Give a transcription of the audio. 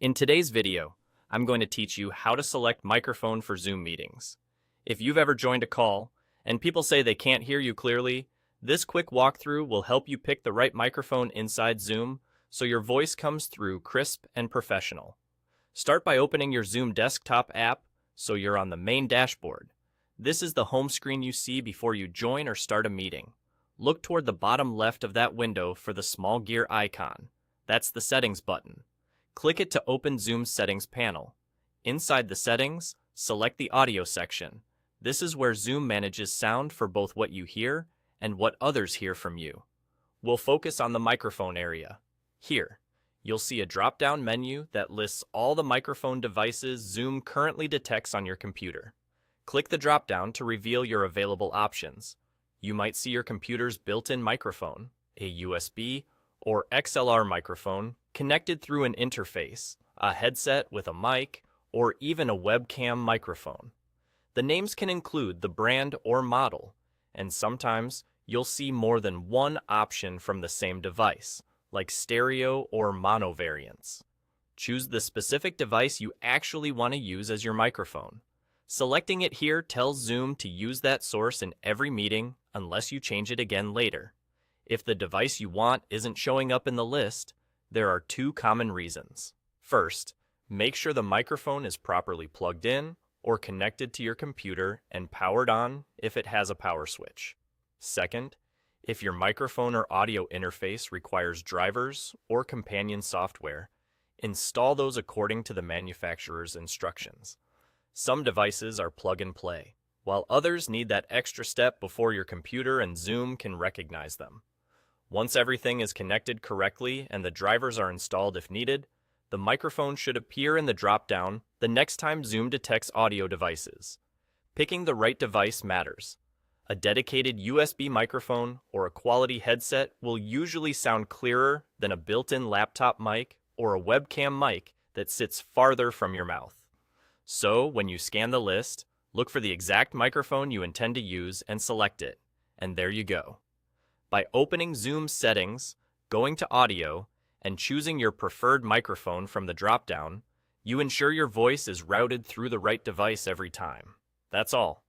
In today's video, I'm going to teach you how to select microphone for Zoom meetings. If you've ever joined a call and people say they can't hear you clearly, this quick walkthrough will help you pick the right microphone inside Zoom so your voice comes through crisp and professional. Start by opening your Zoom desktop app so you're on the main dashboard. This is the home screen you see before you join or start a meeting. Look toward the bottom left of that window for the small gear icon. That's the Settings button. Click it to open Zoom's Settings panel. Inside the Settings, select the Audio section. This is where Zoom manages sound for both what you hear and what others hear from you. We'll focus on the microphone area. Here, you'll see a drop-down menu that lists all the microphone devices Zoom currently detects on your computer. Click the drop-down to reveal your available options. You might see your computer's built-in microphone, a USB or XLR microphone connected through an interface, a headset with a mic, or even a webcam microphone. The names can include the brand or model, and sometimes you'll see more than one option from the same device, like stereo or mono variants. Choose the specific device you actually want to use as your microphone. Selecting it here tells Zoom to use that source in every meeting unless you change it again later. If the device you want isn't showing up in the list, there are two common reasons. First, make sure the microphone is properly plugged in or connected to your computer and powered on if it has a power switch. Second, if your microphone or audio interface requires drivers or companion software, install those according to the manufacturer's instructions. Some devices are plug and play, while others need that extra step before your computer and Zoom can recognize them. Once everything is connected correctly and the drivers are installed if needed, the microphone should appear in the drop-down the next time Zoom detects audio devices. Picking the right device matters. A dedicated USB microphone or a quality headset will usually sound clearer than a built-in laptop mic or a webcam mic that sits farther from your mouth. So, when you scan the list, look for the exact microphone you intend to use and select it, and there you go. By opening Zoom's Settings, going to Audio, and choosing your preferred microphone from the drop-down, you ensure your voice is routed through the right device every time. That's all.